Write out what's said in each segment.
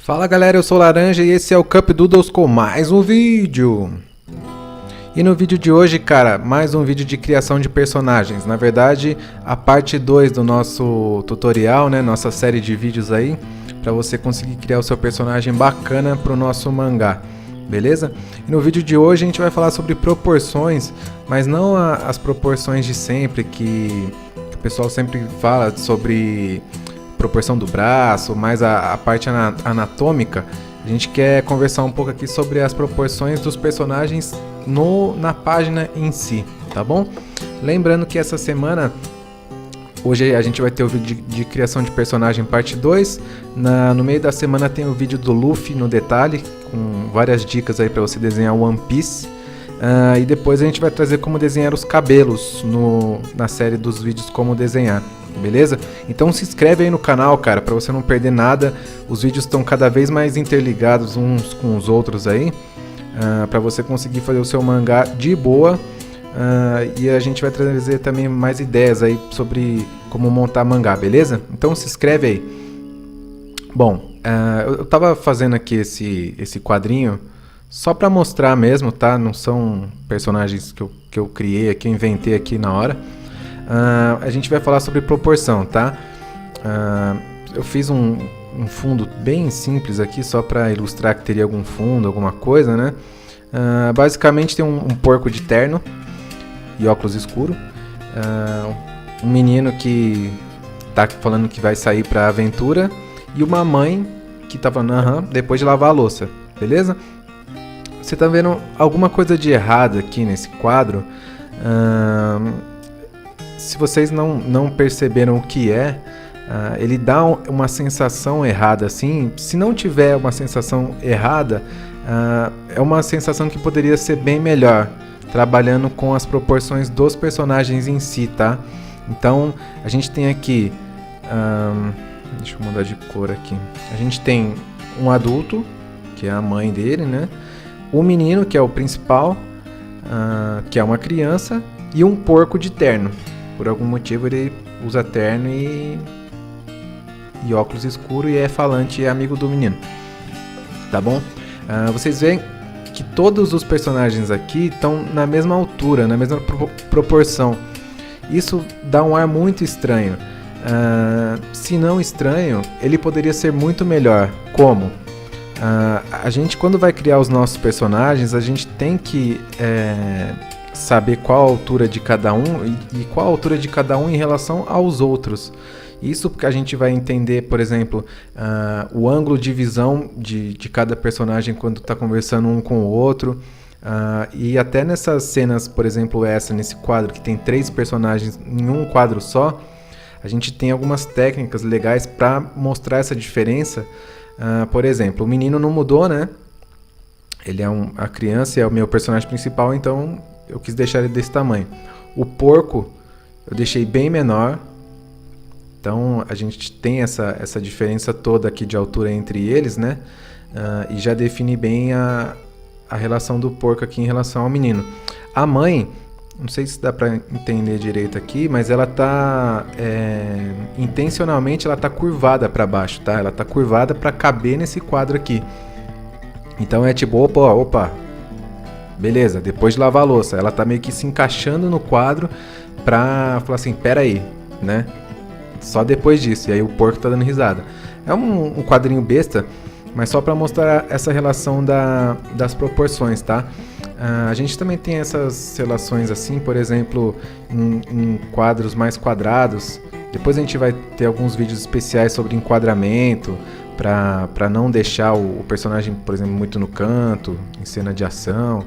Fala galera, eu sou o Laranja e esse é o Cup Doodles com mais um vídeo. E no vídeo de hoje, cara, mais um vídeo de criação de personagens. Na verdade, a parte 2 do nosso tutorial, né, nossa série de vídeos aí, para você conseguir criar o seu personagem bacana pro nosso mangá, beleza? E no vídeo de hoje a gente vai falar sobre proporções, mas não as proporções de sempre que o pessoal sempre fala sobre proporção do braço, mais a parte anatômica. A gente quer conversar um pouco aqui sobre as proporções dos personagens na página em si, tá bom? Lembrando que essa semana, hoje a gente vai ter o vídeo de criação de personagem parte 2. No meio da semana tem o vídeo do Luffy no detalhe, com várias dicas aí para você desenhar One Piece. E depois a gente vai trazer como desenhar os cabelos na série dos vídeos como desenhar, beleza? Então se inscreve aí no canal, cara, para você não perder nada. Os vídeos estão cada vez mais interligados uns com os outros aí, para você conseguir fazer o seu mangá de boa. E a gente vai trazer também mais ideias aí sobre como montar mangá, beleza? Então se inscreve aí. Bom, eu tava fazendo aqui esse quadrinho só para mostrar mesmo, tá? Não são personagens que eu criei aqui, eu inventei aqui na hora. A gente vai falar sobre proporção, tá? Eu fiz um fundo bem simples aqui, só para ilustrar que teria algum fundo, alguma coisa, né? Basicamente tem um porco de terno e óculos escuro. Um menino que tá falando que vai sair pra aventura. E uma mãe que tá falando, depois de lavar a louça, beleza? Você tá vendo alguma coisa de errado aqui nesse quadro? Se vocês não perceberam o que é, ele dá uma sensação errada assim. Se não tiver uma sensação errada, é uma sensação que poderia ser bem melhor, trabalhando com as proporções dos personagens em si, tá? Então a gente tem aqui, deixa eu mudar de cor aqui. A gente tem um adulto, que é a mãe dele, né? O menino, que é o principal, que é uma criança, e um porco de terno. Por algum motivo ele usa terno e óculos escuros e é falante e é amigo do menino. Tá bom? Vocês veem que todos os personagens aqui estão na mesma altura, na mesma proporção. Isso dá um ar muito estranho. Se não estranho, ele poderia ser muito melhor. Como? A gente, quando vai criar os nossos personagens, a gente tem que saber qual a altura de cada um e qual a altura de cada um em relação aos outros. Isso porque a gente vai entender, por exemplo, o ângulo de visão de cada personagem quando está conversando um com o outro. E até nessas cenas, por exemplo, nesse quadro que tem 3 personagens em um quadro só, a gente tem algumas técnicas legais para mostrar essa diferença. Por exemplo, o menino não mudou, né? Ele é a criança e é o meu personagem principal, então eu quis deixar ele desse tamanho. O porco eu deixei bem menor. Então a gente tem essa diferença toda aqui de altura entre eles, né? E já define bem a relação do porco aqui em relação ao menino. A mãe, não sei se dá para entender direito aqui, mas ela tá intencionalmente ela tá curvada para baixo, tá? Ela tá curvada para caber nesse quadro aqui. Então é tipo, opa, beleza, depois de lavar a louça, ela tá meio que se encaixando no quadro pra falar assim, pera aí, né? Só depois disso, e aí o porco tá dando risada. É um quadrinho besta, mas só para mostrar essa relação das proporções, tá? A gente também tem essas relações assim, por exemplo, em quadros mais quadrados. Depois a gente vai ter alguns vídeos especiais sobre enquadramento, para não deixar o personagem, por exemplo, muito no canto, em cena de ação.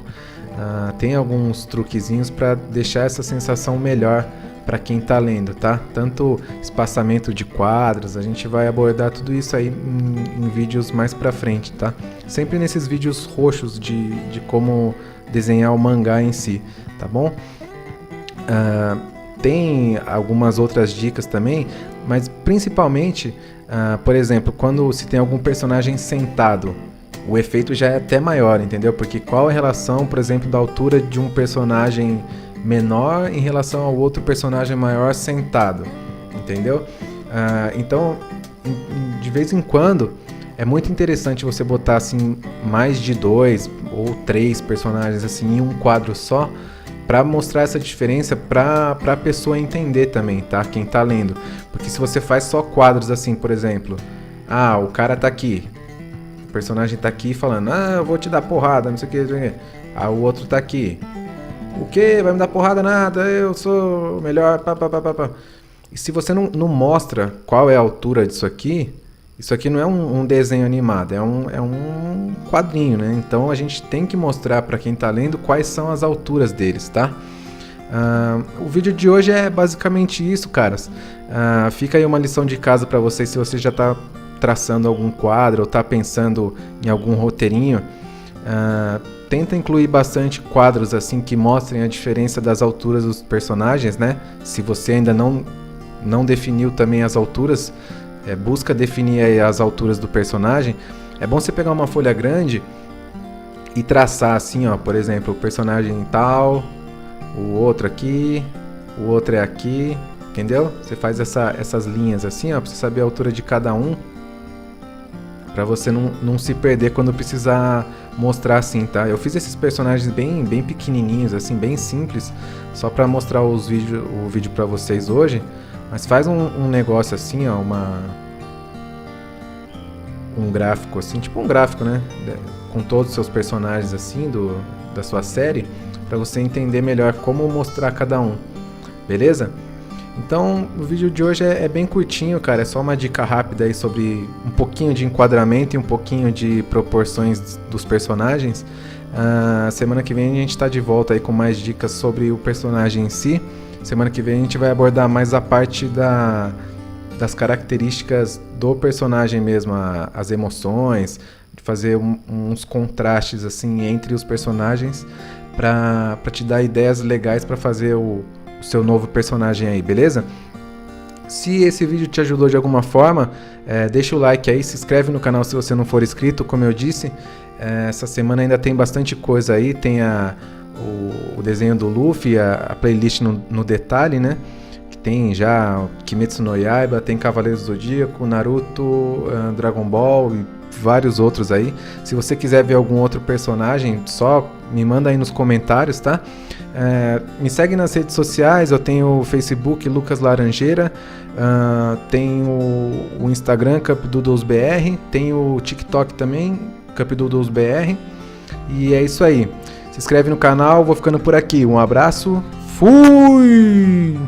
Tem alguns truquezinhos para deixar essa sensação melhor para quem está lendo, tá? Tanto espaçamento de quadros, a gente vai abordar tudo isso aí em vídeos mais para frente, tá? Sempre nesses vídeos roxos de como desenhar o mangá em si, tá bom? Tem algumas outras dicas também, mas principalmente, por exemplo, quando se tem algum personagem sentado, o efeito já é até maior, entendeu? Porque qual é a relação, por exemplo, da altura de um personagem menor em relação ao outro personagem maior sentado, entendeu? Então, de vez em quando, É muito interessante você botar assim mais de 2 ou 3 personagens assim em um quadro só, para mostrar essa diferença para a pessoa entender também, tá? Quem tá lendo. Porque se você faz só quadros assim, por exemplo, o cara tá aqui, o personagem tá aqui falando, eu vou te dar porrada, não sei o que, não sei o que. O outro tá aqui, o que? Vai me dar porrada nada, eu sou o melhor, pá, pá, pá, pá, pá. E se você não mostra qual é a altura disso aqui, isso aqui não é um desenho animado, é um quadrinho, né? Então a gente tem que mostrar para quem está lendo quais são as alturas deles, tá? O vídeo de hoje é basicamente isso, caras. Fica aí uma lição de casa para vocês, se você já está traçando algum quadro ou está pensando em algum roteirinho. Tenta incluir bastante quadros assim que mostrem a diferença das alturas dos personagens, né? Se você ainda não definiu também as alturas, busca definir aí as alturas do personagem. É bom você pegar uma folha grande e traçar assim, ó, por exemplo, o personagem tal, o outro aqui, o outro é aqui, entendeu? Você faz essas linhas assim, ó, pra você saber a altura de cada um, pra você não se perder quando precisar mostrar assim, tá? Eu fiz esses personagens bem pequenininhos, assim, bem simples, só pra mostrar o vídeo pra vocês hoje. Mas faz um negócio assim, ó, um gráfico assim, tipo um gráfico, né? Com todos os seus personagens assim, da sua série, para você entender melhor como mostrar cada um, beleza? Então, o vídeo de hoje é bem curtinho, cara, é só uma dica rápida aí sobre um pouquinho de enquadramento e um pouquinho de proporções dos personagens. Semana que vem a gente tá de volta aí com mais dicas sobre o personagem em si. Semana que vem a gente vai abordar mais a parte das características do personagem mesmo, as emoções, de fazer uns contrastes assim entre os personagens para te dar ideias legais para fazer o seu novo personagem aí, beleza? Se esse vídeo te ajudou de alguma forma, deixa o like aí, se inscreve no canal se você não for inscrito, como eu disse. Essa semana ainda tem bastante coisa aí, tem o desenho do Luffy, a playlist no detalhe, né? Que tem já Kimetsu no Yaiba, tem Cavaleiros do Zodíaco, Naruto, Dragon Ball e vários outros aí. Se você quiser ver algum outro personagem, só me manda aí nos comentários, tá? Me segue nas redes sociais, eu tenho o Facebook Lucas Laranjeira, tenho o Instagram CupDoodlesBR, tenho o TikTok também, CupDoodlesBR, e é isso aí. Se inscreve no canal, vou ficando por aqui. Um abraço, fui!